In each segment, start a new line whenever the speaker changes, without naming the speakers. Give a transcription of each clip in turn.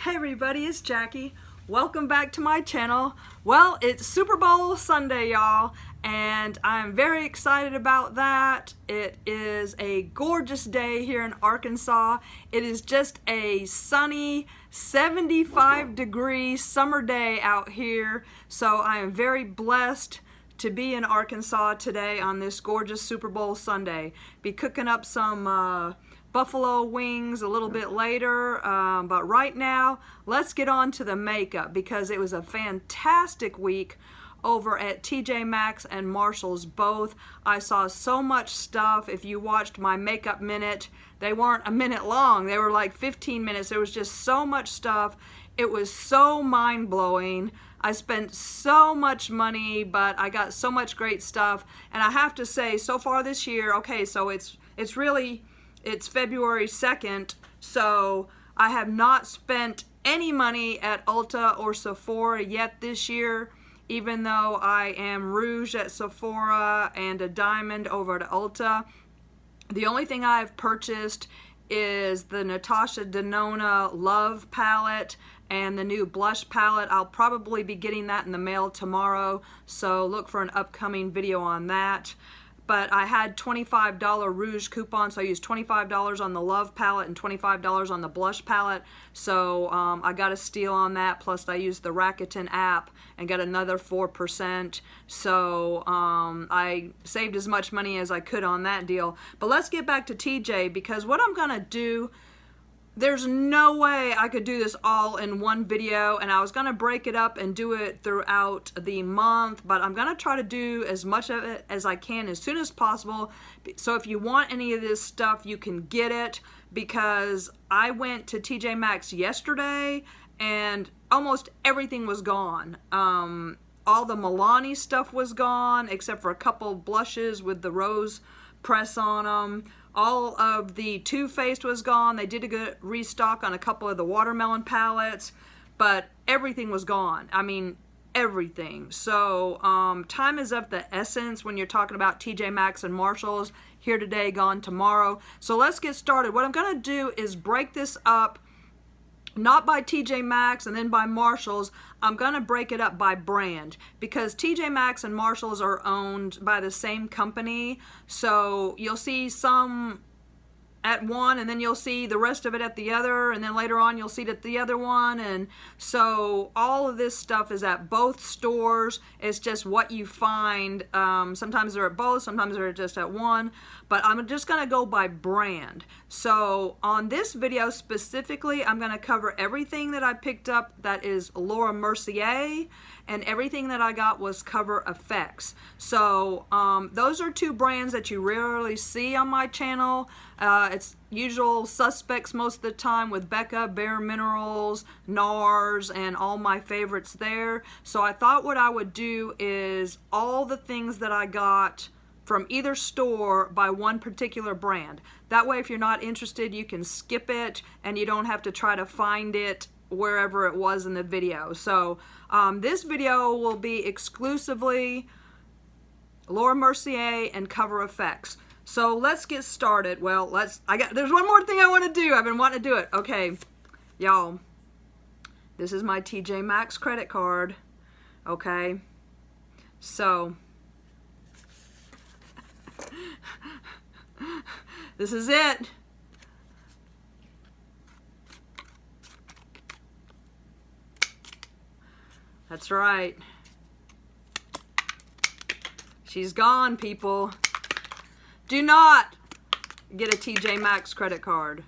Hey everybody, it's Jackie. Welcome back to my channel. Well, it's Super Bowl Sunday, y'all, and I'm very excited about that. It is a gorgeous day here in Arkansas. It is just a sunny 75-degree summer day out here, so I am very blessed to be in Arkansas today on this gorgeous Super Bowl Sunday. Be cooking up some buffalo wings a little bit later, but right now let's get on to the makeup because it was a fantastic week over at TJ Maxx and Marshalls both. I saw so much stuff. If you watched my makeup minute, they weren't a minute long, they were like 15 minutes. There was just so much stuff. It was so mind-blowing. I spent so much money, but I got so much great stuff. And I have to say, so far this year, okay, so it's February 2nd, so I have not spent any money at Ulta or Sephora yet this year, even though I am rouge at Sephora and a diamond over at Ulta. The only thing I've purchased is the Natasha Denona Love palette and the new blush palette. I'll probably be getting that in the mail tomorrow, so look for an upcoming video on that. But I had $25 rouge coupon, so I used $25 on the Love palette and $25 on the blush palette. So I got a steal on that, plus I used the Rakuten app and got another 4%. So I saved as much money as I could on that deal. But let's get back to TJ, because what I'm gonna do, there's no way I could do this all in one video, and I was going to break it up and do it throughout the month, but I'm going to try to do as much of it as I can as soon as possible. So if you want any of this stuff, you can get it, because I went to TJ Maxx yesterday and almost everything was gone. All the Milani stuff was gone except for a couple blushes with the rose press on them. All of the Too Faced was gone. They did a good restock on a couple of the watermelon palettes, but everything was gone. I mean, everything. So time is of the essence when you're talking about TJ Maxx and Marshalls. Here today, gone tomorrow. So let's get started. What I'm going to do is break this up, not by TJ Maxx and then by Marshalls. I'm going to break it up by brand, because TJ Maxx and Marshalls are owned by the same company. So you'll see some at one, and then you'll see the rest of it at the other, and then later on you'll see it at the other one. And so all of this stuff is at both stores. It's just what you find. Sometimes they're at both, sometimes they're just at one, but I'm just going to go by brand. So on this video specifically, I'm going to cover everything that I picked up that is Laura Mercier, and everything that I got was Cover FX. So those are two brands that you rarely see on my channel. It's usual suspects most of the time with Becca, Bare Minerals, NARS, and all my favorites there. So I thought what I would do is all the things that I got from either store by one particular brand. That way, if you're not interested, you can skip it and you don't have to try to find it wherever it was in the video. So this video will be exclusively Laura Mercier and Cover FX. So let's get started. Well, there's one more thing I want to do. I've been wanting to do it. Okay, y'all, this is my TJ Maxx credit card. Okay, so this is it. That's right. She's gone, people. Do not get a TJ Maxx credit card,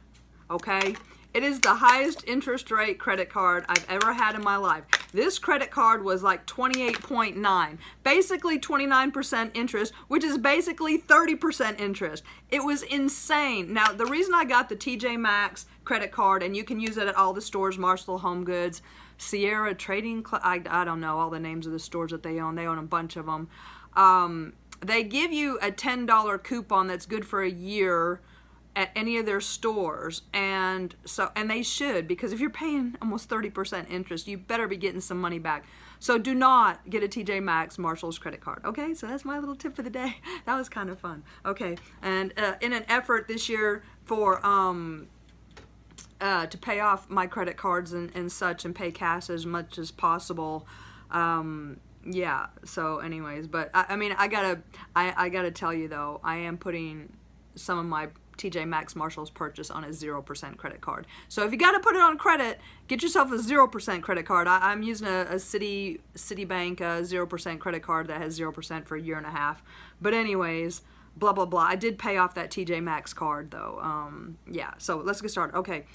okay? It is the highest interest rate credit card I've ever had in my life. This credit card was like 28.9, basically 29% interest, which is basically 30% interest. It was insane. Now, the reason I got the TJ Maxx credit card, and you can use it at all the stores, Marshall Home Goods, Sierra Trading Club, I don't know all the names of the stores that they own. They own a bunch of them. They give you a $10 coupon that's good for a year at any of their stores, and they should, because if you're paying almost 30% interest, you better be getting some money back. So do not get a TJ Maxx Marshalls credit card. Okay, so that's my little tip for the day. That was kind of fun. Okay, and in an effort this year for to pay off my credit cards and such, and pay cash as much as possible. Yeah, so anyways, but I mean, I gotta tell you though, I am putting some of my TJ Maxx Marshalls purchase on a 0% credit card. So if you gotta put it on credit, get yourself a 0% credit card. I'm using a Citibank 0% credit card that has 0% for a year and a half. But anyways, blah blah blah. I did pay off that TJ Maxx card though. Yeah, so let's get started. Okay,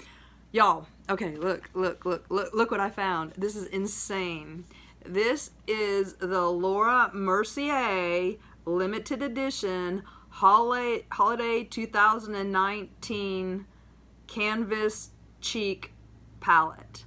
y'all. Okay, look what I found. This is insane. This is the Laura Mercier limited edition holiday 2019 canvas cheek palette.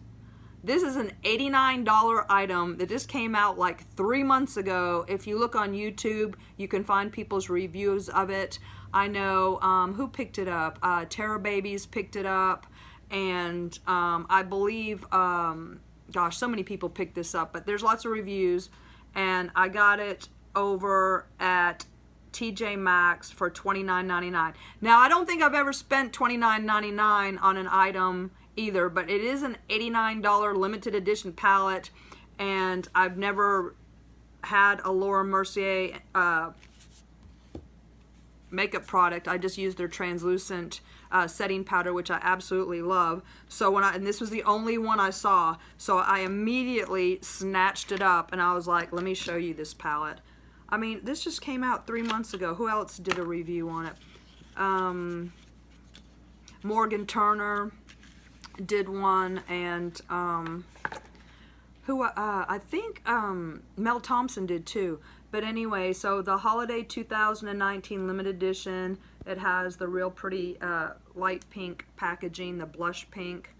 This is an $89 item that just came out like 3 months ago. If you look on YouTube, you can find people's reviews of it. I know who picked it up. Terra Babies picked it up, and I believe gosh, so many people picked this up, but there's lots of reviews, and I got it over at TJ Maxx for $29.99. Now, I don't think I've ever spent $29.99 on an item either, but it is an $89 limited edition palette, and I've never had a Laura Mercier makeup product. I just used their translucent setting powder, which I absolutely love. So and this was the only one I saw, so I immediately snatched it up, and I was like, let me show you this palette. I mean, this just came out 3 months ago. Who else did a review on it? Morgan Turner did one, and I think Mel Thompson did too. But anyway, so the holiday 2019 limited edition, it has the real pretty light pink packaging, the blush pink,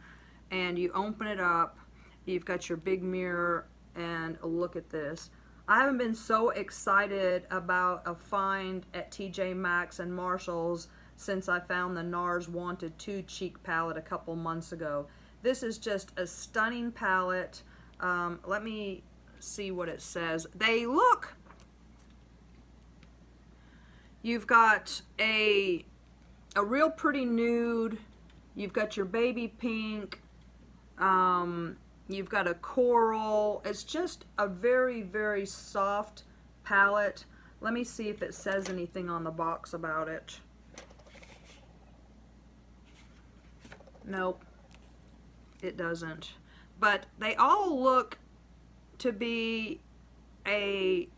and you open it up, you've got your big mirror, and look at this. I haven't been so excited about a find at TJ Maxx and Marshalls since I found the NARS Wanted 2 cheek palette a couple months ago. This is just a stunning palette. Let me see what it says. They look... You've got a real pretty nude, you've got your baby pink, you've got a coral. It's just a very, very soft palette. Let me see if it says anything on the box about it. Nope, it doesn't. But they all look to be a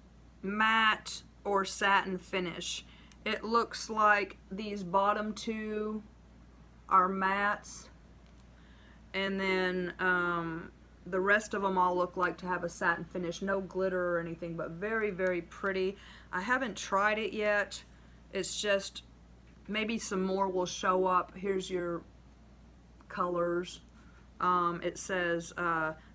matte or satin finish. It looks like these bottom two are mattes, and then the rest of them all look like to have a satin finish. No glitter or anything, but very, very pretty. I haven't tried it yet. It's just, maybe some more will show up. Here's your colors. It says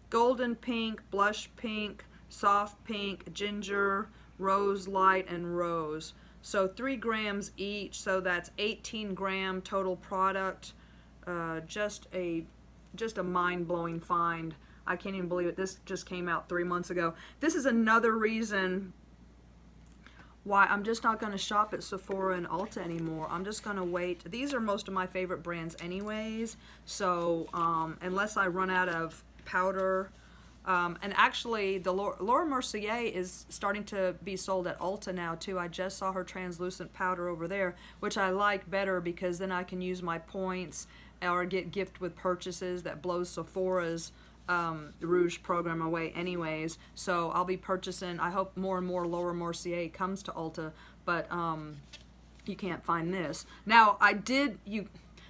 golden pink, blush pink, soft pink, ginger, rose light, and rose. So 3 grams each, so that's 18 gram total product. Just a mind-blowing find. I can't even believe it. This just came out 3 months ago. This is another reason why I'm just not going to shop at Sephora and Ulta anymore. I'm just going to wait. These are most of my favorite brands anyways, so unless I run out of powder. And actually, the Laura Mercier is starting to be sold at Ulta now too. I just saw her translucent powder over there, which I like better because then I can use my points or get gift with purchases that blows Sephora's Rouge program away anyways. So I'll be purchasing, I hope more and more Laura Mercier comes to Ulta, but you can't find this. Now,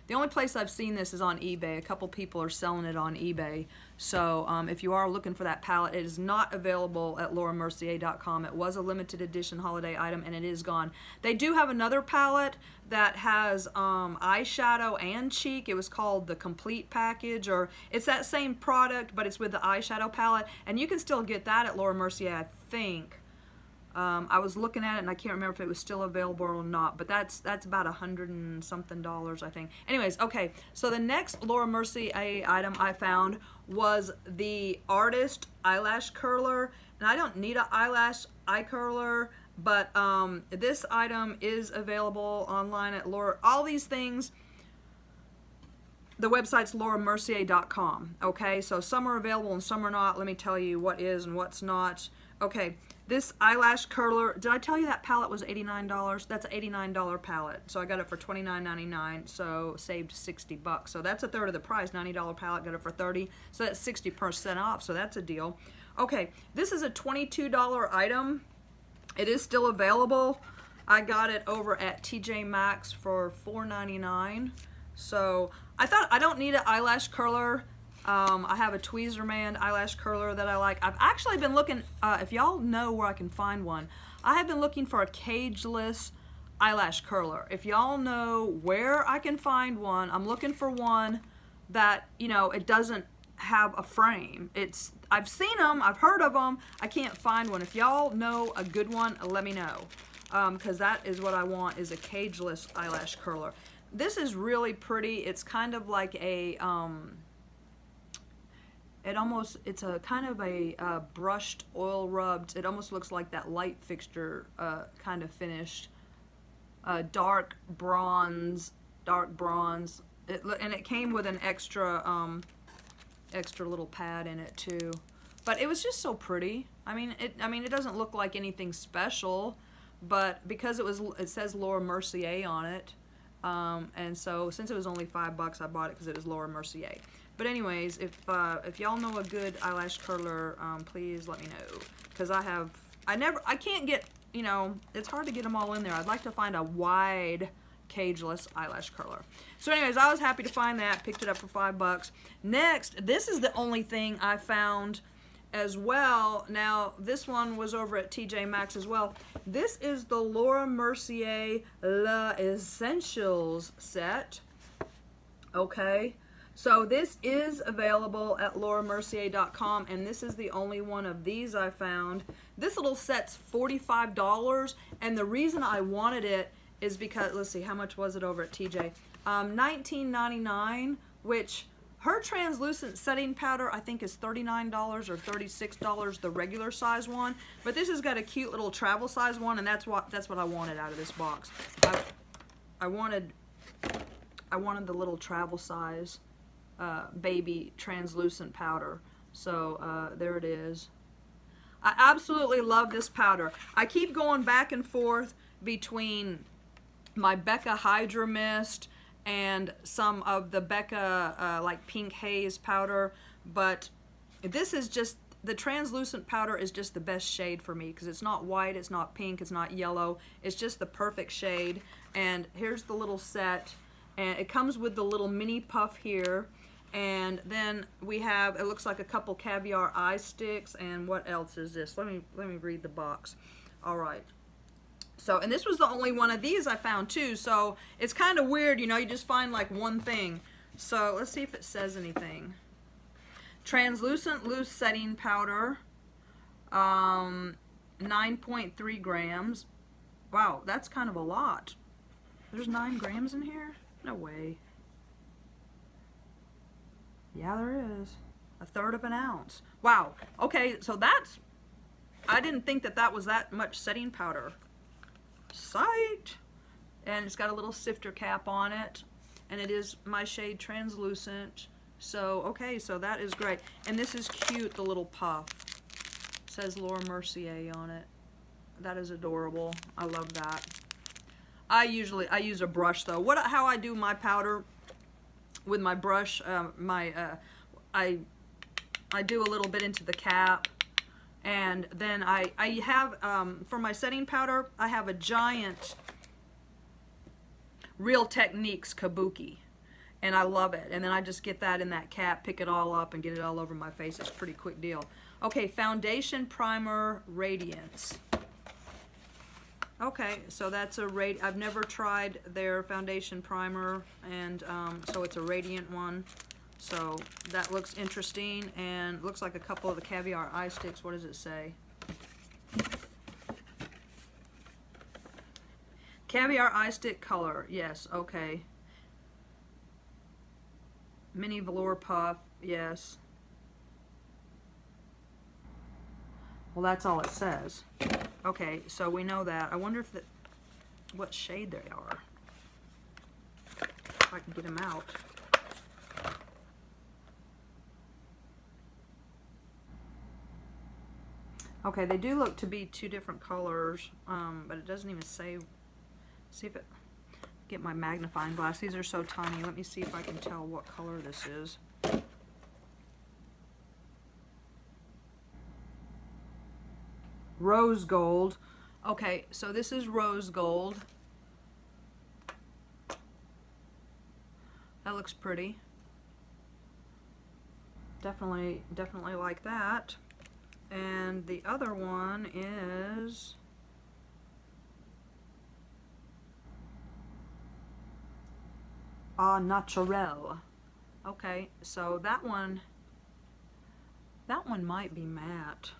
the only place I've seen this is on eBay. A couple people are selling it on eBay. So if you are looking for that palette, it is not available at lauramercier.com. It was a limited edition holiday item, and it is gone. They do have another palette that has eyeshadow and cheek. It was called the Complete Package, or it's that same product, but it's with the eyeshadow palette. And you can still get that at Laura Mercier, I think. I was looking at it and I can't remember if it was still available or not, but that's about $100 and something, I think. Anyways, okay, so the next Laura Mercier item I found was the Artist Eyelash Curler, and I don't need an eyelash eye curler, but this item is available online at Laura. All these things, the website's lauramercier.com. Okay, so some are available and some are not. Let me tell you what is and what's not. Okay, this eyelash curler, did I tell you that palette was $89? That's an $89 palette. So I got it for $29.99, so saved 60 bucks. So that's a third of the price. $90 palette, got it for 30. So that's 60% off, so that's a deal. Okay, this is a $22 item. It is still available. I got it over at TJ Maxx for $4.99. So I thought I don't need an eyelash curler. I have a Tweezerman eyelash curler that I like. I've actually been looking, if y'all know where I can find one, I have been looking for a cageless eyelash curler. If y'all know where I can find one, I'm looking for one that, you know, it doesn't have a frame. I've seen them, I've heard of them, I can't find one. If y'all know a good one, let me know. Because that is what I want, is a cageless eyelash curler. This is really pretty. It's kind of like a, it's a kind of a brushed, oil rubbed, it almost looks like that light fixture kind of finished. Dark bronze, and it came with an extra little pad in it too. But it was just so pretty. I mean, it doesn't look like anything special, but because it says Laura Mercier on it, and so since it was only $5, I bought it because it was Laura Mercier. But anyways, if y'all know a good eyelash curler, please let me know, because I can't get, you know, it's hard to get them all in there. I'd like to find a wide cageless eyelash curler. So anyways, I was happy to find that, picked it up for $5. Next, this is the only thing I found as well. Now, this one was over at TJ Maxx as well. This is the Laura Mercier La Essentials set. Okay, so this is available at lauramercier.com, and this is the only one of these I found. This little set's $45, and the reason I wanted it is because, let's see, how much was it over at TJ? $19.99, which her translucent setting powder I think is $39 or $36, the regular size one. But this has got a cute little travel size one, and that's what I wanted out of this box. I wanted the little travel size baby translucent powder. So there it is. I absolutely love this powder. I keep going back and forth between my Becca Hydra Mist and some of the Becca like Pink Haze powder, but this is just, the translucent powder is just the best shade for me, because it's not white, it's not pink, it's not yellow, it's just the perfect shade. And here's the little set, and it comes with the little mini puff here, and then we have, it looks like a couple caviar eye sticks, and what else is this? Let me read the box. All right. So, and this was the only one of these I found too, so it's kind of weird, you know, you just find like one thing. So let's see if it says anything. Translucent loose setting powder, 9.3 grams. Wow, that's kind of a lot. There's 9 grams in here? No way. Yeah, there is. 1/3 of an ounce. Wow. Okay, so that's, I didn't think that was that much setting powder. Sight. And it's got a little sifter cap on it, and it is my shade translucent. So okay, so that is great. And this is cute, the little puff. It says Laura Mercier on it. That is adorable. I love that. I use a brush though. How I do my powder with my brush, I do a little bit into the cap. And then I have, for my setting powder, I have a giant Real Techniques Kabuki. And I love it. And then I just get that in that cap, pick it all up, and get it all over my face. It's a pretty quick deal. Okay, Foundation Primer Radiance. Okay, so that's I've never tried their foundation primer, and so it's a radiant one. So that looks interesting, and looks like a couple of the Caviar Eye Sticks. What does it say? Caviar Eye Stick color. Yes, okay. Mini Velour Puff. Yes. Well, that's all it says. Okay, so we know that. I wonder what shade they are. If I can get them out. Okay, they do look to be two different colors, but it doesn't even say. See if it. Get my magnifying glass. These are so tiny. Let me see if I can tell what color this is. Rose gold. Okay, so this is rose gold. That looks pretty. Definitely like that. And the other one is Naturel. Okay, so that one might be matte.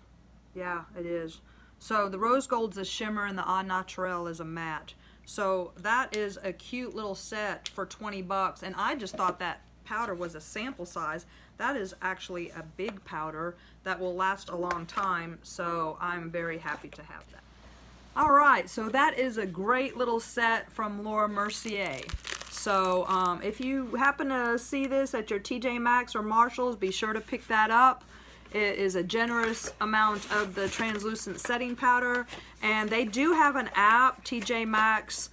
Yeah, it is. So the rose gold's a shimmer and the Naturel is a matte. So that is a cute little set for 20 bucks, and I just thought that powder was a sample size. That is actually a big powder that will last a long time, so I'm very happy to have that. All right, so that is a great little set from Laura Mercier. So if you happen to see this at your TJ Maxx or Marshalls, be sure to pick that up. It is a generous amount of the translucent setting powder, and they do have an app, TJ Maxx.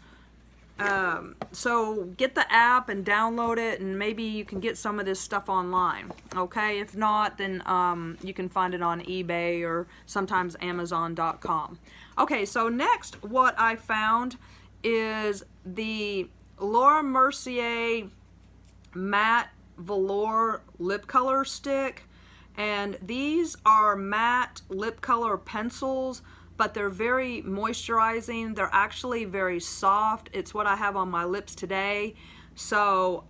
So get the app and download it, and maybe you can get some of this stuff online. Okay, if not, then you can find it on eBay or sometimes Amazon.com. Okay, so next what I found is the Laura Mercier Matte Velour Lip Color Stick. And these are matte lip color pencils, but they're very moisturizing. They're actually very soft. It's what I have on my lips today. So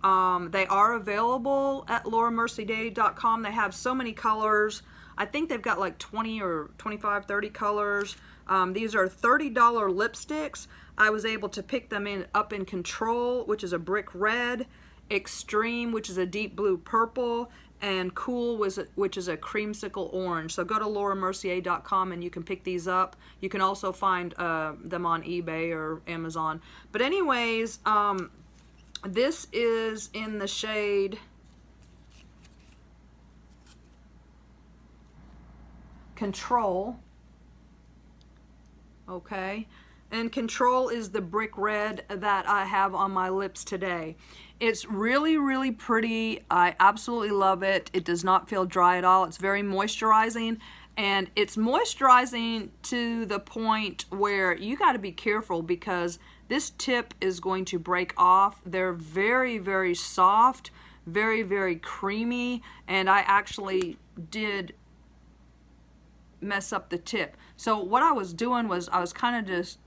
they are available at lauramercier.com. They have so many colors. I think they've got like 20 or 25, 30 colors. These are $30 lipsticks. I was able to pick them up in Control, which is a brick red, Extreme, which is a deep blue purple, and Cool, which is a creamsicle orange. So go to lauramercier.com and you can pick these up. You can also find them on eBay or Amazon. But anyways, this is in the shade Control. Okay, and Control is the brick red that I have on my lips today. It's really, really pretty. I absolutely love it. It does not feel dry at all. It's very moisturizing, and it's moisturizing to the point where you got to be careful because this tip is going to break off. They're very, very soft, very, very creamy, and I actually did mess up the tip. So what I was doing was I was kind of just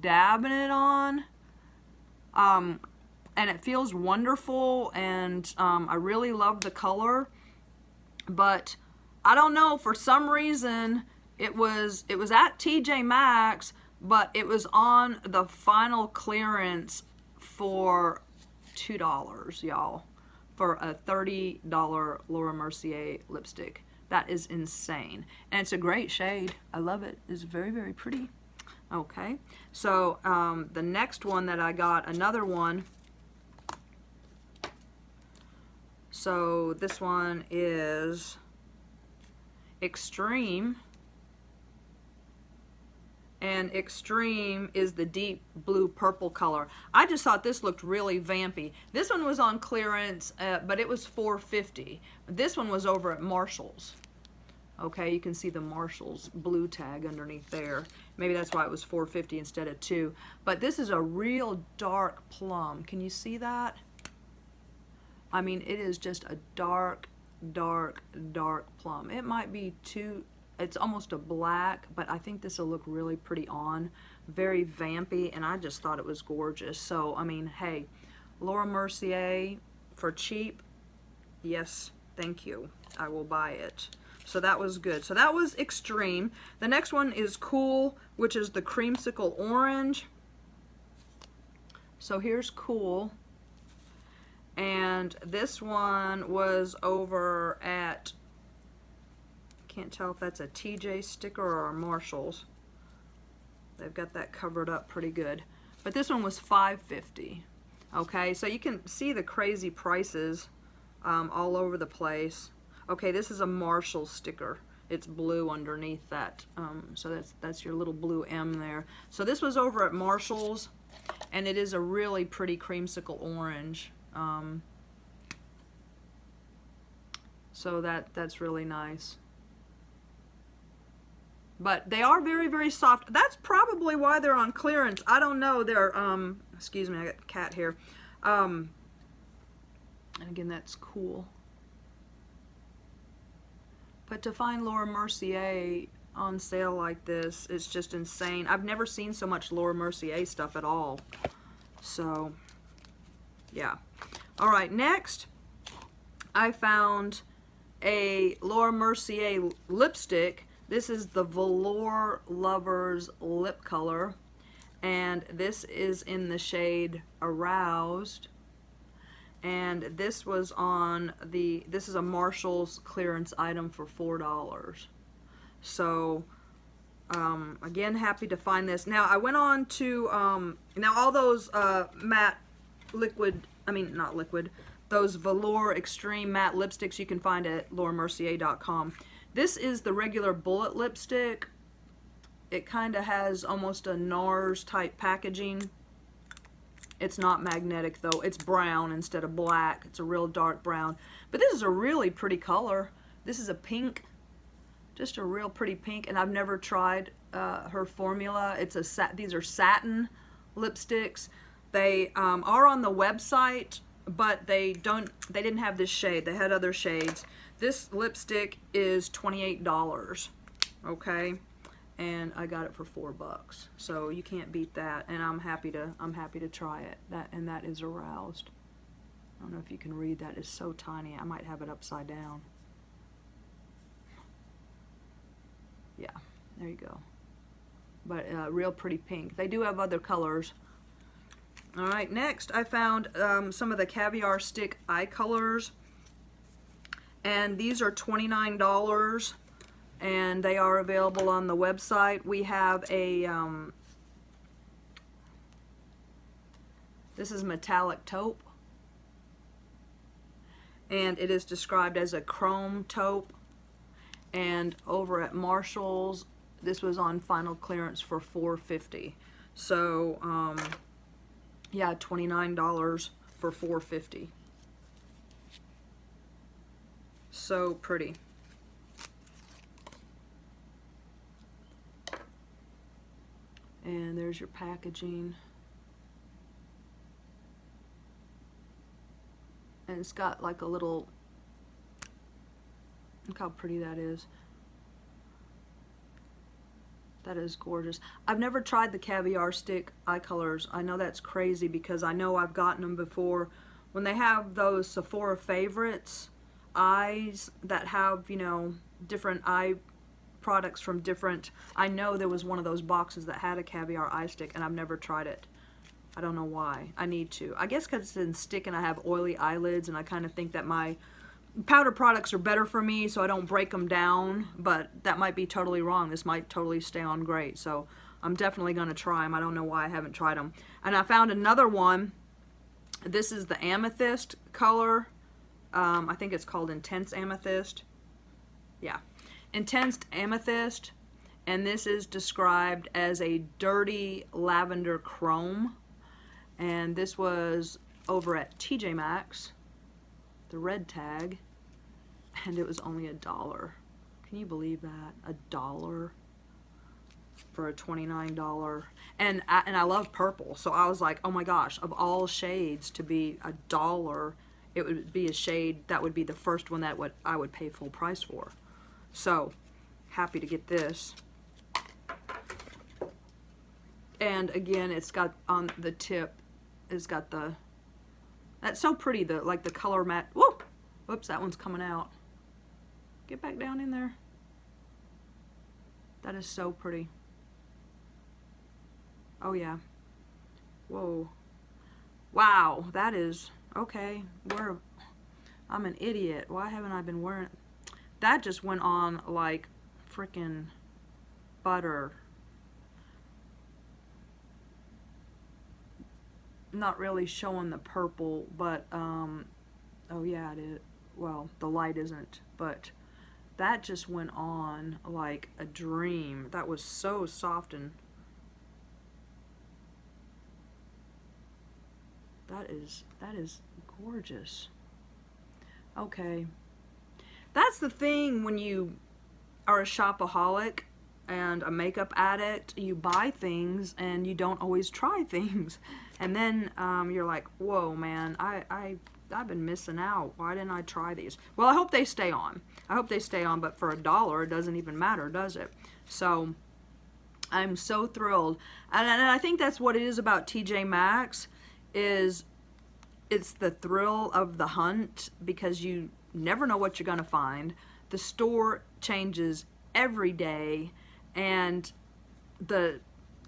dabbing it on, and it feels wonderful, and I really love the color. But I don't know, for some reason it was at TJ Maxx, but it was on the final clearance for $2, y'all, for a $30 Laura Mercier lipstick. That is insane, and it's a great shade. I love it. It's very, very pretty. Okay, so the next one that I got, another one. So this one is Extreme, and Extreme is the deep blue purple color. I just thought this looked really vampy. This one was on clearance, but it was $4.50. This one was over at Marshalls. Okay, you can see the Marshalls blue tag underneath there. Maybe that's why it was $4.50 instead of $2. But this is a real dark plum. Can you see that? I mean, it is just a dark, dark, dark plum. It might be it's almost a black, but I think this will look really pretty on. Very vampy, and I just thought it was gorgeous. So, I mean, hey, Laura Mercier for cheap, yes, thank you. I will buy it. So that was good. So that was Extreme. The next one is Cool, which is the creamsicle orange. So here's Cool. And this one was over at, can't tell if that's a TJ sticker or a Marshalls. They've got that covered up pretty good. But this one was $5.50. Okay, so you can see the crazy prices all over the place. Okay, this is a Marshalls sticker. it's blue underneath that. So that's your little blue M there. So this was over at Marshall's, and it is a really pretty creamsicle orange. So that's really nice. But they are very, very soft. That's probably why they're on clearance. I don't know. They're, excuse me, I got a cat here. And again, that's cool. But to find Laura Mercier on sale like this, it's just insane. I've never seen so much Laura Mercier stuff at all. So, yeah. All right, next, I found a Laura Mercier lipstick. This is the Velour Lovers lip color, and this is in the shade Aroused, and this was on this is a Marshall's clearance item for $4. So again, happy to find this. Now I went on to now all those matte liquid, I mean not liquid, those Velour Extreme Matte lipsticks you can find at lauramercier.com. This is the regular bullet lipstick. It kind of has almost a NARS type packaging. It's not magnetic though. It's brown instead of black. It's a real dark brown. But this is a really pretty color. This is a pink. Just a real pretty pink. And I've never tried her formula. These are satin lipsticks. They are on the website, but they didn't have this shade. They had other shades. This lipstick is $28, okay, and I got it for $4, so you can't beat that. And I'm happy to try it. That is Aroused. I don't know if you can read that. It's so tiny. I might have it upside down. Yeah, there you go. But real pretty pink. They do have other colors. All right, next I found some of the Caviar Stick eye colors. And these are $29, and they are available on the website. We have a, this is Metallic Taupe, and it is described as a chrome taupe. And over at Marshall's, this was on final clearance for $4.50. So, yeah, $29 for $4.50. So pretty. And there's your packaging. And it's got like a little, look how pretty that is. That is gorgeous. I've never tried the Caviar Stick eye colors. I know that's crazy because I know I've gotten them before. When they have those Sephora favorites eyes that have, you know, different eye products from different, I know there was one of those boxes that had a Caviar eye stick, and I've never tried it. I don't know why. I need to. I guess because it's in stick and I have oily eyelids, and I kind of think that my powder products are better for me so I don't break them down, but that might be totally wrong. This might totally stay on great, so I'm definitely going to try them. I don't know why I haven't tried them. And I found another one. This is the Amethyst color. I think it's called Intense Amethyst. Yeah, Intense Amethyst, and this is described as a dirty lavender chrome, and this was over at TJ Maxx, the red tag, and it was only $1. Can you believe that? $1 for a $29. And I love purple, so I was like, oh my gosh, of all shades to be $1, it would be a shade that would be the first one that I would pay full price for. So happy to get this. And again, it's got on the tip, it's got the, that's so pretty, like the color matte. Whoa! Whoops, that one's coming out. Get back down in there. That is so pretty. Oh yeah. Whoa. Wow, that is, okay, I'm an idiot. Why haven't I been wearing, that just went on like freaking butter. Not really showing the purple, but oh yeah, it is. Well, the light isn't, but that just went on like a dream. That was so soft, and that is gorgeous. Okay. That's the thing when you are a shopaholic and a makeup addict. You buy things and you don't always try things. And then you're like, whoa, man, I've been missing out. Why didn't I try these? Well, I hope they stay on. I hope they stay on, but for $1, it doesn't even matter, does it? So I'm so thrilled. And I think that's what it is about TJ Maxx, is it's the thrill of the hunt, because you never know what you're going to find. The store changes every day, and the,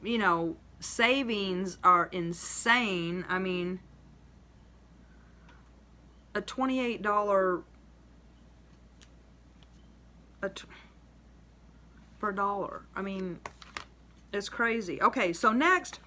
you know, savings are insane. I mean, a $28 for $1. I mean, it's crazy. Okay, so next,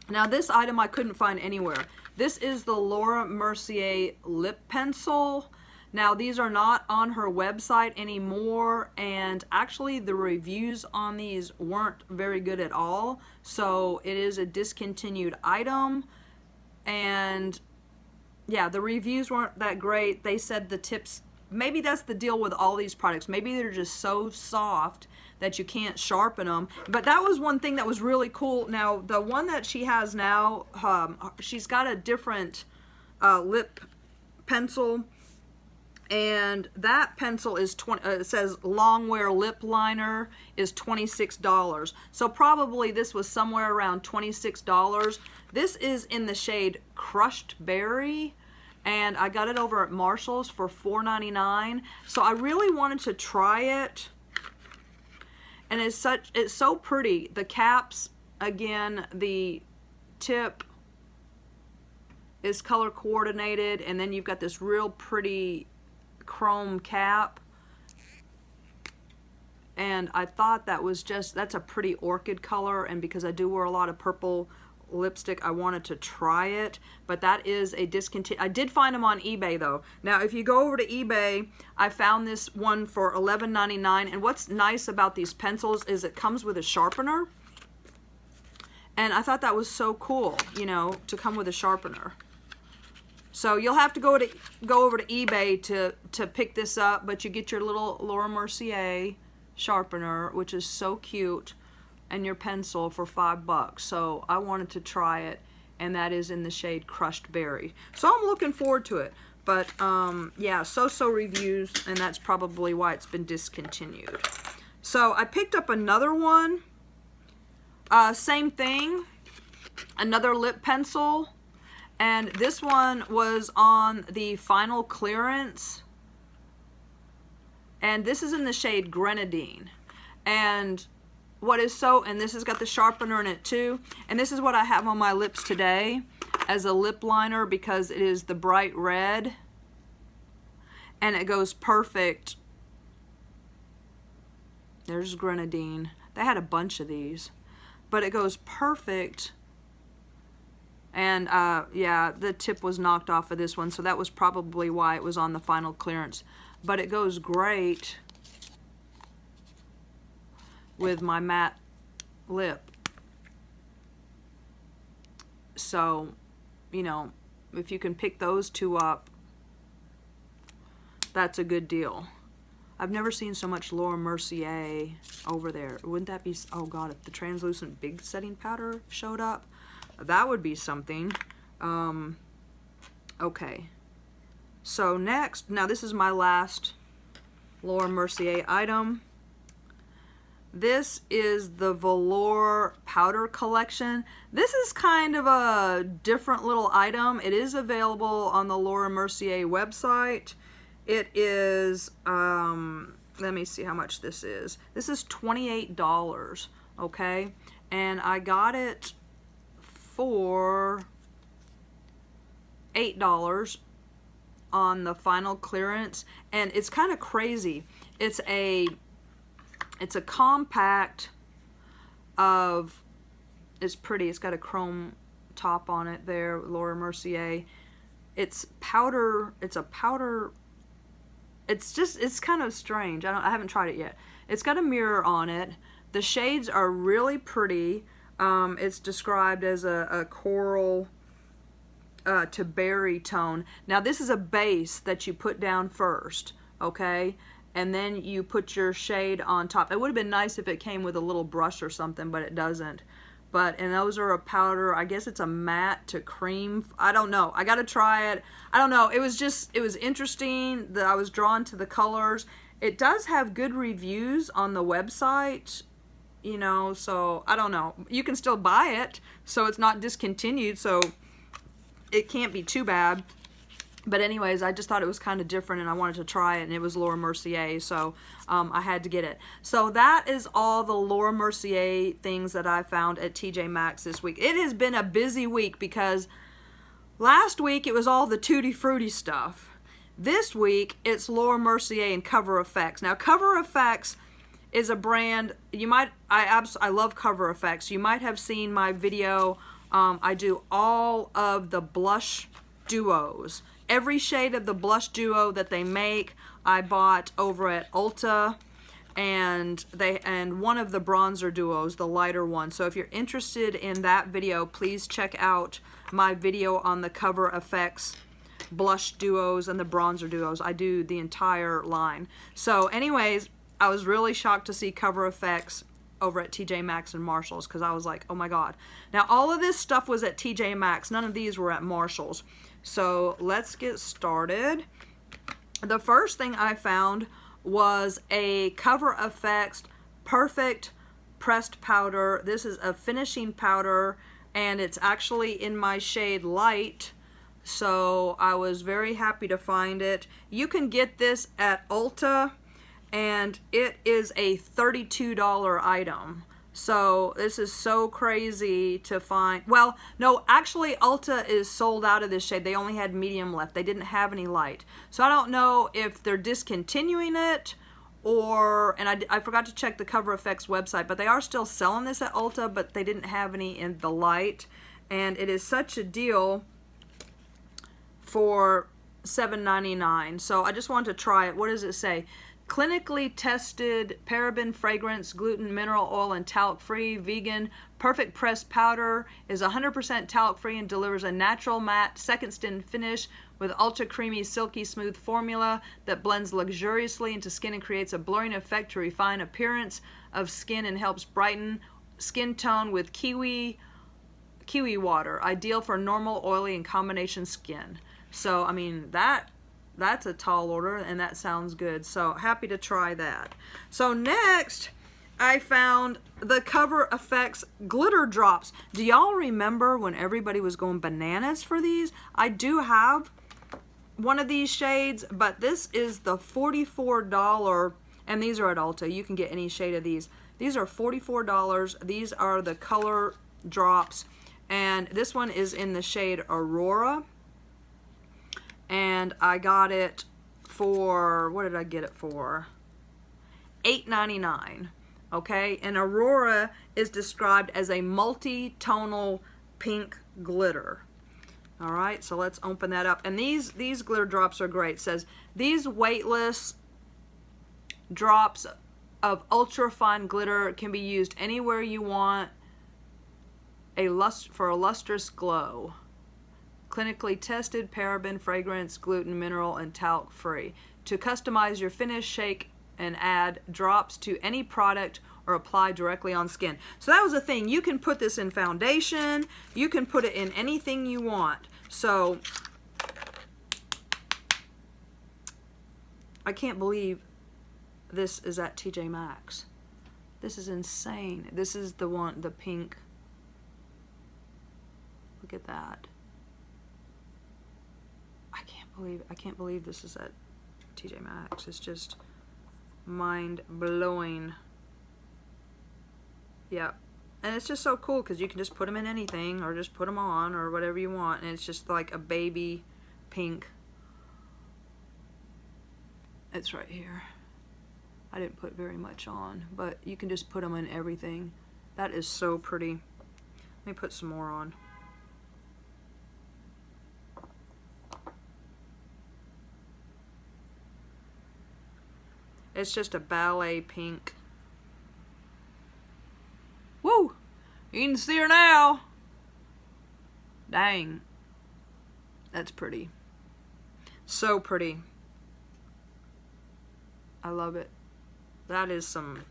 now this item I couldn't find anywhere. This is the Laura Mercier lip pencil. Now these are not on her website anymore, and actually the reviews on these weren't very good at all. So it is a discontinued item, and yeah, the reviews weren't that great. They said the tips, maybe that's the deal with all these products. Maybe they're just so soft that you can't sharpen them. But that was one thing that was really cool. Now, the one that she has now, she's got a different lip pencil. And that pencil is it says Longwear Lip Liner is $26. So probably this was somewhere around $26. This is in the shade Crushed Berry, and I got it over at Marshall's for $4.99. So I really wanted to try it. And it's so pretty. The caps, again, the tip is color coordinated, and then you've got this real pretty chrome cap, and I thought that was that's a pretty orchid color, and because I do wear a lot of purple lipstick, I wanted to try it. But that is a discontinued. I did find them on eBay though. Now if you go over to eBay, I found this one for $11.99, and what's nice about these pencils is it comes with a sharpener, and I thought that was so cool, you know, to come with a sharpener. So you'll have to go over to eBay to pick this up, but you get your little Laura Mercier sharpener, which is so cute, and your pencil for $5. So I wanted to try it, and that is in the shade Crushed Berry. So I'm looking forward to it. But yeah, so-so reviews, and that's probably why it's been discontinued. So I picked up another one. Same thing, another lip pencil. And this one was on the final clearance. And this is in the shade Grenadine. And what is and this has got the sharpener in it too. And this is what I have on my lips today as a lip liner, because it is the bright red. And it goes perfect. There's Grenadine. They had a bunch of these. But it goes perfect. And yeah, the tip was knocked off of this one, so that was probably why it was on the final clearance. But it goes great with my matte lip. So, you know, if you can pick those two up, that's a good deal. I've never seen so much Laura Mercier over there. Wouldn't that be, oh God, if the translucent big setting powder showed up, that would be something. Okay. So next, now this is my last Laura Mercier item. This is the Velour powder collection. This is kind of a different little item. It is available on the Laura Mercier website. It is, let me see how much this is. This is $28, okay? And I got it for $8 on the final clearance, and it's kind of crazy. It's a compact of, it's pretty. It's got a chrome top on it there, Laura Mercier. It's powder. It's a powder it's kind of strange. I haven't tried it yet. It's got a mirror on it. The shades are really pretty. It's described as a coral to berry tone. Now this is a base that you put down first, okay? And then you put your shade on top. It would have been nice if it came with a little brush or something, but it doesn't. And those are a powder. I guess it's a matte to cream. I don't know. I gotta try it. I don't know. It was interesting that I was drawn to the colors. It does have good reviews on the website, you know, so I don't know. You can still buy it, so it's not discontinued, so it can't be too bad. But anyways, I just thought it was kind of different and I wanted to try it, and it was Laura Mercier, so I had to get it. So that is all the Laura Mercier things that I found at TJ Maxx this week. It has been a busy week because last week it was all the Tutti Frutti stuff. This week it's Laura Mercier and Cover FX. Now Cover FX is a brand, I love Cover FX. You might have seen my video. I do all of the blush duos. Every shade of the blush duo that they make, I bought over at Ulta, and one of the bronzer duos, the lighter one. So if you're interested in that video, please check out my video on the Cover FX blush duos and the bronzer duos. I do the entire line. So anyways, I was really shocked to see Cover FX over at TJ Maxx and Marshalls, because I was like, oh my god. Now all of this stuff was at TJ Maxx. None of these were at Marshalls. So let's get started. The first thing I found was a Cover FX Perfect Pressed Powder. This is a finishing powder, and it's actually in my shade Light. So I was very happy to find it. You can get this at Ulta, and it is a $32 item. So this is so crazy to find. Well, no, actually Ulta is sold out of this shade. They only had medium left. They didn't have any light. So I don't know if they're discontinuing it, or, and I forgot to check the Cover FX website, but they are still selling this at Ulta, but they didn't have any in the light. And it is such a deal for $7.99. So I just wanted to try it. What does it say? Clinically tested, paraben, fragrance, gluten, mineral oil, and talc-free, vegan, perfect pressed powder, is 100% talc-free and delivers a natural matte second skin finish with ultra creamy, silky smooth formula that blends luxuriously into skin and creates a blurring effect to refine appearance of skin and helps brighten skin tone with kiwi water, ideal for normal, oily, and combination skin. So, I mean, that's a tall order, and that sounds good. So happy to try that. So next, I found the Cover FX glitter drops. Do y'all remember when everybody was going bananas for these? I do have one of these shades, but this is the $44, and these are at Ulta. You can get any shade of these. These are $44. These are the color drops, and this one is in the shade Aurora. And I got it for, what did I get it for? $8.99. Okay, and Aurora is described as a multi-tonal pink glitter. All right, so let's open that up. And these glitter drops are great. It says these weightless drops of ultra fine glitter can be used anywhere you want for a lustrous glow. Clinically tested, paraben, fragrance, gluten, mineral, and talc free. To customize your finish, shake and add drops to any product or apply directly on skin. So that was the thing. You can put this in foundation. You can put it in anything you want. So I can't believe this is at TJ Maxx. This is insane. This is the one, the pink. Look at that. I can't believe this is at TJ Maxx. It's just mind-blowing. Yeah. And it's just so cool because you can just put them in anything or just put them on or whatever you want. And it's just like a baby pink. It's right here. I didn't put very much on, but you can just put them in everything. That is so pretty. Let me put some more on. It's just a ballet pink. Woo! You can see her now. Dang. That's pretty. So pretty. I love it. That is some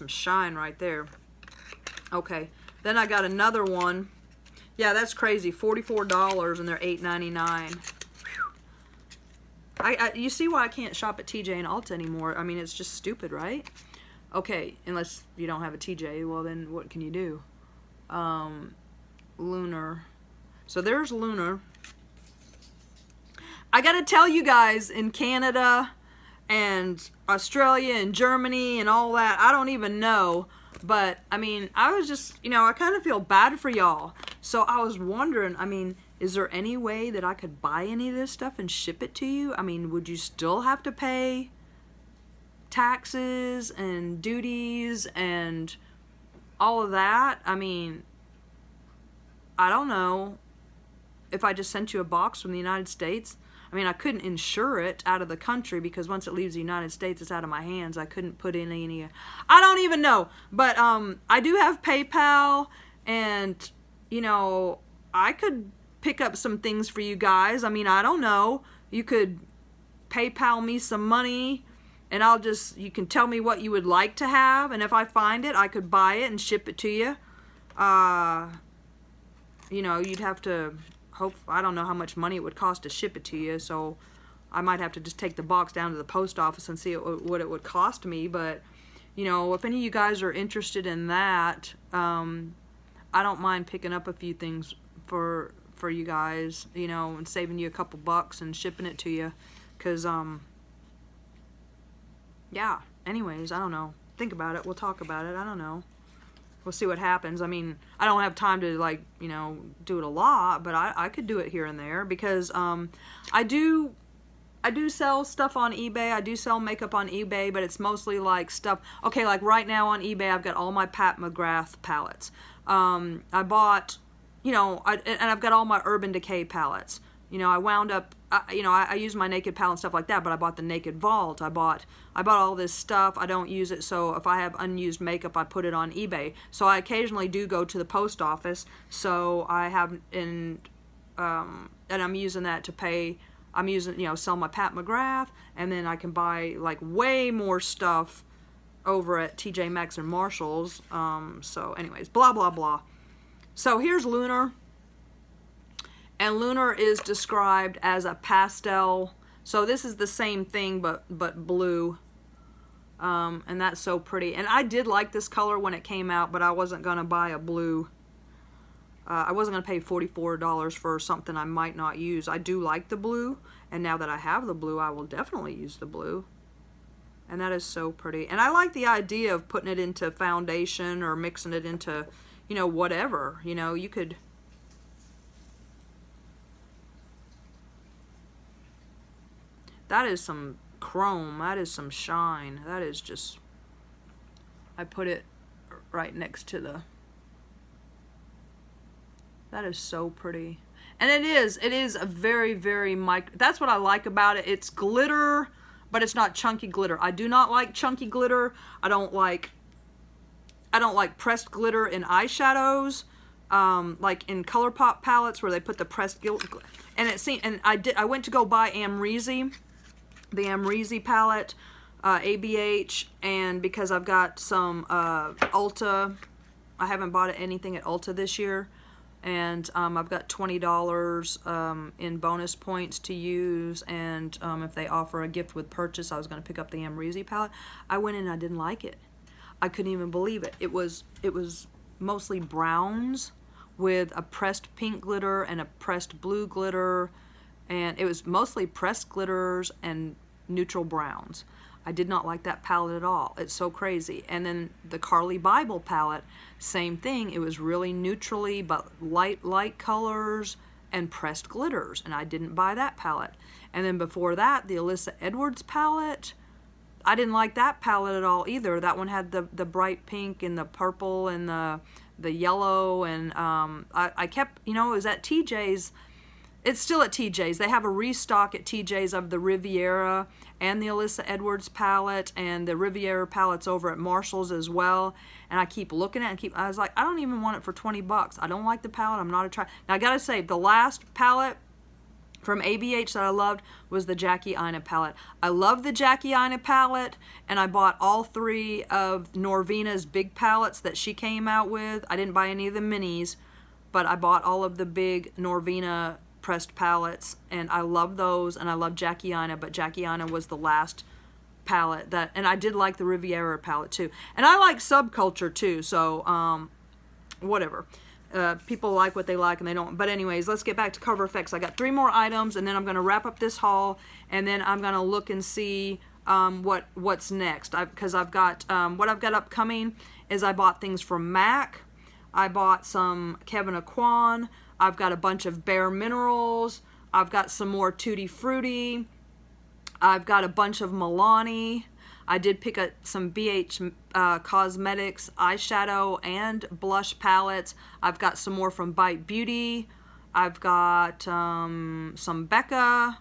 shine right there. Okay. Then I got another one. Yeah, that's crazy. $44 and they're $8.99. You see why I can't shop at TJ and Ulta anymore. I mean, it's just stupid, right? Okay, unless you don't have a TJ, well then what can you do? Lunar. So there's Lunar. I gotta tell you guys, in Canada and Australia and Germany and all that, I don't even know, but I mean, I was just, you know, I kind of feel bad for y'all. So I was wondering, I mean, is there any way that I could buy any of this stuff and ship it to you? I mean, would you still have to pay taxes and duties and all of that? I mean, I don't know. If I just sent you a box from the United States, I mean, I couldn't insure it out of the country because once it leaves the United States, it's out of my hands. I couldn't put in any, I don't even know. But I do have PayPal, and, you know, I could pick up some things for you guys. I mean, I don't know. You could PayPal me some money, and you can tell me what you would like to have, and if I find it, I could buy it and ship it to you. You know, you'd have to... I don't know how much money it would cost to ship it to you, so I might have to just take the box down to the post office and see what it would cost me. But, you know, if any of you guys are interested in that, I don't mind picking up a few things for you guys, you know, and saving you a couple bucks and shipping it to you. Because, yeah, anyways, I don't know. Think about it. We'll talk about it. I don't know. We'll see what happens. I mean, I don't have time to, like, you know, do it a lot, but I could do it here and there because I do sell stuff on eBay. I do sell makeup on eBay, but it's mostly like stuff. Okay, like right now on eBay, I've got all my Pat McGrath palettes. I bought, you know, and I've got all my Urban Decay palettes. You know, I wound up, you know, I use my Naked palette and stuff like that, but I bought the Naked Vault. I bought all this stuff. I don't use it, so if I have unused makeup, I put it on eBay. So I occasionally do go to the post office, so I have, and I'm using that to pay, I'm using, you know, sell my Pat McGrath, and then I can buy, like, way more stuff over at TJ Maxx and Marshall's. So anyways, blah, blah, blah. So here's Lunar. And Lunar is described as a pastel. So this is the same thing, but blue. And that's so pretty. And I did like this color when it came out, but I wasn't going to buy a blue. I wasn't going to pay $44 for something I might not use. I do like the blue. And now that I have the blue, I will definitely use the blue. And that is so pretty. And I like the idea of putting it into foundation or mixing it into, you know, whatever. You know, you could... That is some chrome. That is some shine. That is just... I put it right next to the... That is so pretty. And it is a very, very micro... That's what I like about it. It's glitter, but it's not chunky glitter. I do not like chunky glitter. I don't like pressed glitter in eyeshadows. Like in ColourPop palettes where they put the pressed glitter. And it seemed... And I went to go buy Amrezy. The Amrezy palette, ABH, and because I've got some Ulta, I haven't bought anything at Ulta this year, and I've got $20 in bonus points to use, and if they offer a gift with purchase, I was going to pick up the Amrezy palette. I went in and I didn't like it. I couldn't even believe it. It was mostly browns with a pressed pink glitter and a pressed blue glitter, and it was mostly pressed glitters and neutral browns. I did not like that palette at all. It's so crazy. And then the Carly Bible palette, same thing. It was really neutrally but light colors and pressed glitters, and I didn't buy that palette. And then before that, the Alyssa Edwards palette, I didn't like that palette at all either. That one had the bright pink and the purple and the yellow, and I kept, you know, it was at TJ's. it's still at TJ's. They have a restock at TJ's of the Riviera and the Alyssa Edwards palette, and the Riviera palette's over at Marshall's as well. And I keep looking at it, I was like, I don't even want it for 20 bucks. I don't like the palette. I'm not attracted. Now, I gotta say, the last palette from ABH that I loved was the Jackie Aina palette. I love the Jackie Aina palette, and I bought all 3 of Norvina's big palettes that she came out with. I didn't buy any of the minis, but I bought all of the big Norvina pressed palettes, and I love those, and I love Jackie Aina, but Jackie Aina was the last palette that, and I did like the Riviera palette too. And I like Subculture too, so whatever. People like what they like and they don't. But anyways, let's get back to Cover FX. I got 3 more items, and then I'm going to wrap up this haul, and then I'm going to look and see what's next. Because I've got, what I've got upcoming is I bought things from MAC. I bought some Kevin Aquan. I've got a bunch of Bare Minerals. I've got some more Tutti Frutti. I've got a bunch of Milani. I did pick up some BH Cosmetics eyeshadow and blush palettes. I've got some more from Bite Beauty. I've got some Becca.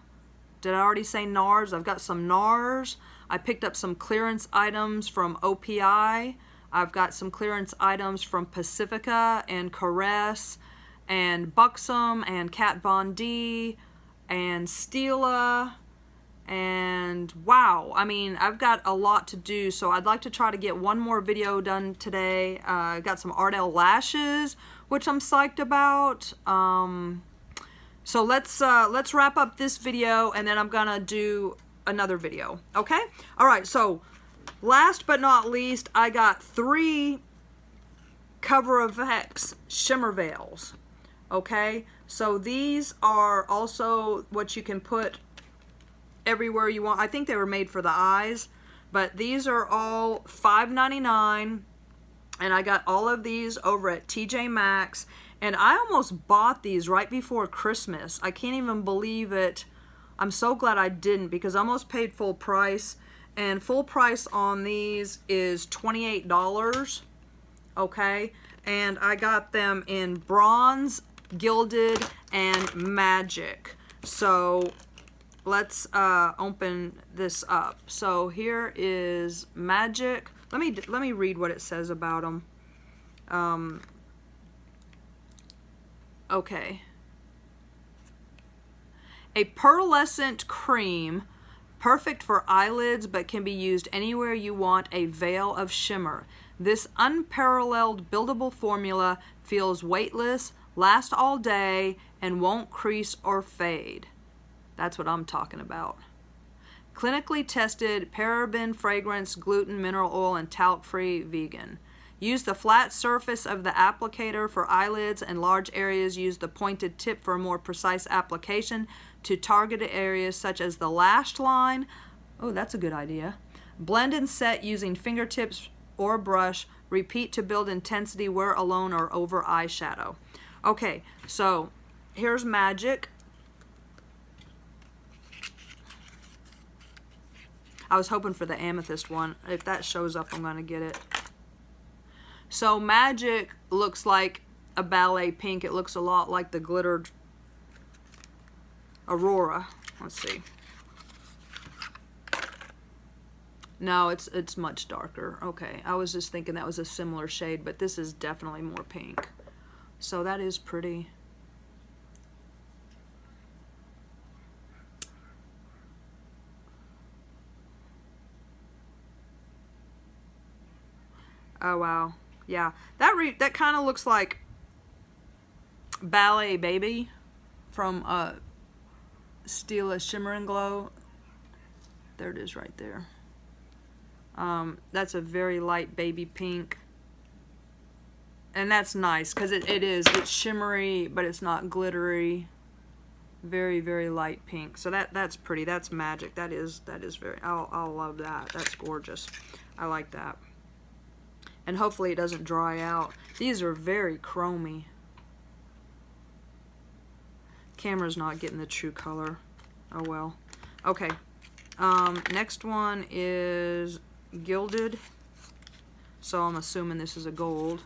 Did I already say NARS? I've got some NARS. I picked up some clearance items from OPI. I've got some clearance items from Pacifica and Caress and Buxom and Kat Von D and Stila. And wow, I mean, I've got a lot to do, so I'd like to try to get one more video done today. I got some Ardell lashes, which I'm psyched about. So let's wrap up this video, and then I'm gonna do another video. Okay? All right. So last but not least, I got 3 Cover FX shimmer veils. Okay? So these are also what you can put everywhere you want. I think they were made for the eyes, but these are all $5.99, and I got all of these over at TJ Maxx, and I almost bought these right before Christmas. I can't even believe it. I'm so glad I didn't, because I almost paid full price, and full price on these is $28. Okay, and I got them in bronze, gilded, and magic. So let's open this up. So here is magic. Let me read what it says about them. Okay. A pearlescent cream, perfect for eyelids, but can be used anywhere you want a veil of shimmer. This unparalleled buildable formula feels weightless, lasts all day, and won't crease or fade. That's what I'm talking about. Clinically tested, paraben, fragrance, gluten, mineral oil, and talc-free, vegan. Use the flat surface of the applicator for eyelids and large areas. Use the pointed tip for a more precise application to targeted areas such as the lash line. Oh, that's a good idea. Blend and set using fingertips or brush. Repeat to build intensity, wear alone or over eyeshadow. Okay, so here's magic. I was hoping for the amethyst one. If that shows up, I'm going to get it. So magic looks like a ballet pink. It looks a lot like the glittered Aurora. Let's see. No, it's much darker. Okay, I was just thinking that was a similar shade, but this is definitely more pink. So that is pretty. Oh wow, yeah, that kind of looks like Ballet Baby from Stila Shimmer and Glow. There it is right there. That's a very light baby pink, and that's nice because it's shimmery, but it's not glittery. Very, very light pink. So that's pretty. That's magic. That is very. I'll love that. That's gorgeous. I like that. And hopefully it doesn't dry out. These are very chromy. Camera's not getting the true color. Oh well. Okay. Next one is gilded. So I'm assuming this is a gold.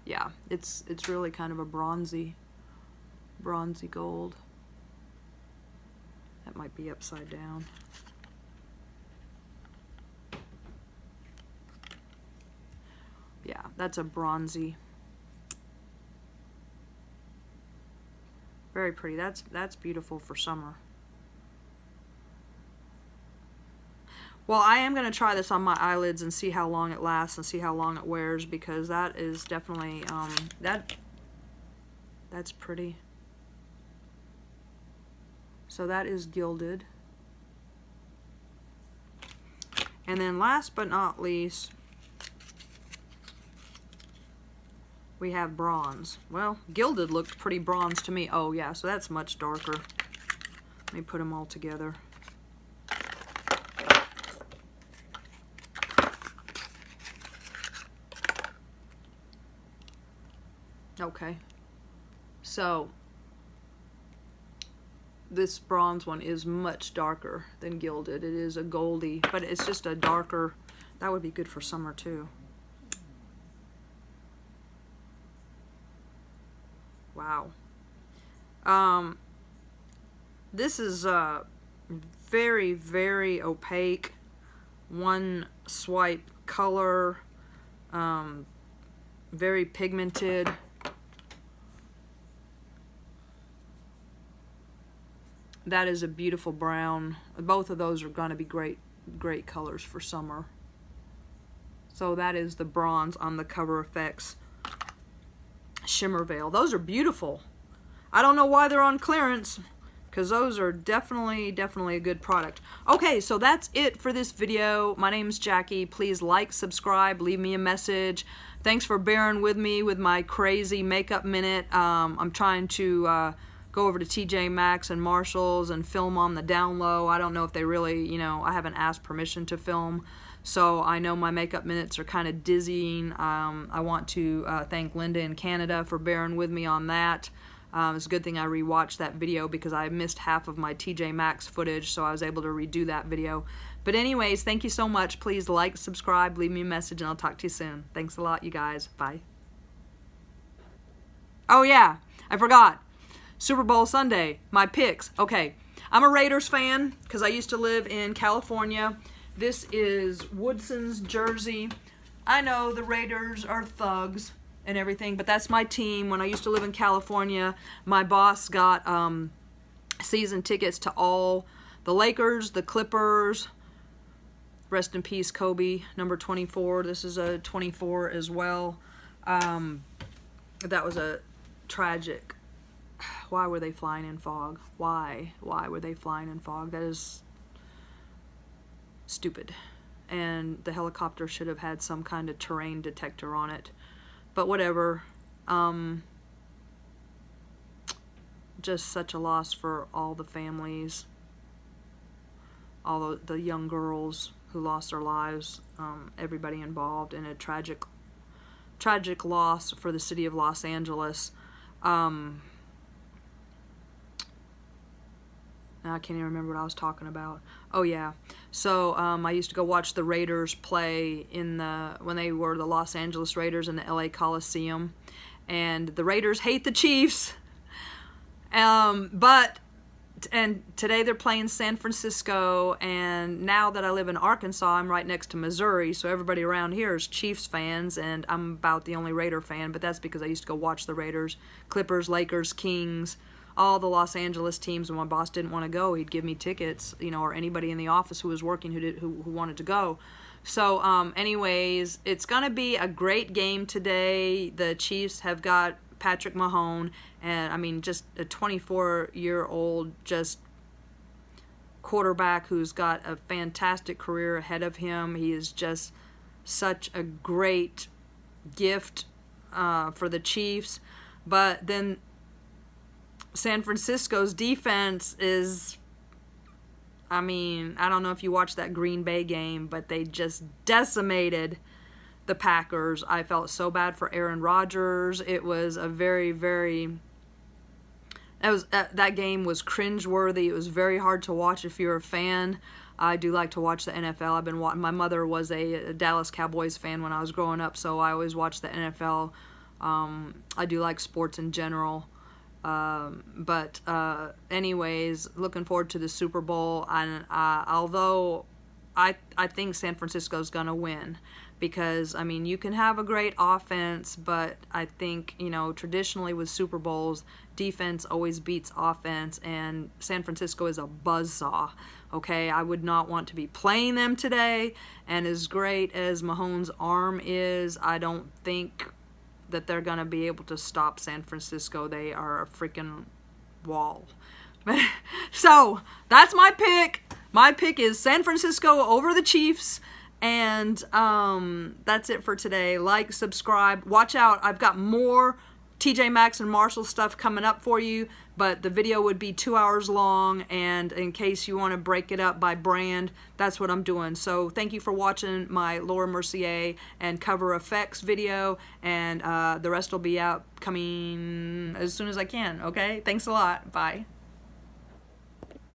Yeah, it's really kind of a bronzy gold. That might be upside down. Yeah, that's a bronzy. Very pretty. That's beautiful for summer. Well, I am going to try this on my eyelids and see how long it lasts and see how long it wears, because that is definitely, that's pretty. So that is gilded. And then last but not least, we have bronze. Well, gilded looked pretty bronze to me. Oh yeah, so that's much darker. Let me put them all together. Okay, so this bronze one is much darker than gilded. It is a goldy, but it's just a darker. That would be good for summer too. Wow. This is very, very opaque. One swipe color. Very pigmented. That is a beautiful brown. Both of those are going to be great colors for summer. So that is the bronze on the Cover FX Shimmer Veil. Those are beautiful. I don't know why they're on clearance, because those are definitely a good product. Okay, so that's it for this video. My name's Jackie. Please like, subscribe, leave me a message. Thanks for bearing with me with my crazy makeup minute. I'm trying to go over to TJ Maxx and Marshalls and film on the down low. I don't know if they really, you know, I haven't asked permission to film, so I know my makeup minutes are kind of dizzying. I want to thank Linda in Canada for bearing with me on that. It's a good thing I rewatched that video, because I missed half of my TJ Maxx footage, so I was able to redo that video. But anyways, thank you so much. Please like, subscribe, leave me a message, and I'll talk to you soon. Thanks a lot, you guys. Bye. Oh yeah, I forgot. Super Bowl Sunday, my picks. Okay, I'm a Raiders fan because I used to live in California. This is Woodson's jersey. I know the Raiders are thugs and everything, but that's my team. When I used to live in California, my boss got season tickets to all the Lakers, the Clippers. Rest in peace, Kobe, number 24. This is a 24 as well. That was a tragic. Why were they flying in fog? Why were they flying in fog? That is stupid. And the helicopter should have had some kind of terrain detector on it. But whatever. Just such a loss for all the families. All the young girls who lost their lives. Everybody involved in a tragic loss for the city of Los Angeles. I can't even remember what I was talking about. Oh yeah, so I used to go watch the Raiders play when they were the Los Angeles Raiders in the LA Coliseum, and the Raiders hate the Chiefs. And today they're playing San Francisco, and now that I live in Arkansas, I'm right next to Missouri, so everybody around here is Chiefs fans, and I'm about the only Raider fan, but that's because I used to go watch the Raiders, Clippers, Lakers, Kings, all the Los Angeles teams. When my boss didn't want to go, he'd give me tickets, you know, or anybody in the office who was working who wanted to go. So anyways, it's gonna be a great game today. The Chiefs have got Patrick Mahomes, and I mean, just a 24-year-old just quarterback who's got a fantastic career ahead of him. He is just such a great gift for the Chiefs. But then San Francisco's defense is, I mean, I don't know if you watched that Green Bay game, but they just decimated the Packers. I felt so bad for Aaron Rodgers. It was a very, very, that game was cringeworthy. It was very hard to watch if you're a fan. I do like to watch the NFL. I've been watching. My mother was a Dallas Cowboys fan when I was growing up, so I always watched the NFL. I do like sports in general. Anyways, looking forward to the Super Bowl. And although I think San Francisco's gonna win, because I mean, you can have a great offense, but I think, you know, traditionally with Super Bowls, defense always beats offense, and San Francisco is a buzzsaw. Okay, I would not want to be playing them today, and as great as Mahomes' arm is, I don't think that they're gonna be able to stop San Francisco. They are a freaking wall. So that's my pick. My pick is San Francisco over the Chiefs. And that's it for today. Like, subscribe, watch out. I've got more TJ Maxx and Marshall stuff coming up for you, but the video would be 2 hours long, and in case you want to break it up by brand, that's what I'm doing. So thank you for watching my Laura Mercier and cover effects video, and the rest will be out coming as soon as I can. Okay, thanks a lot. Bye.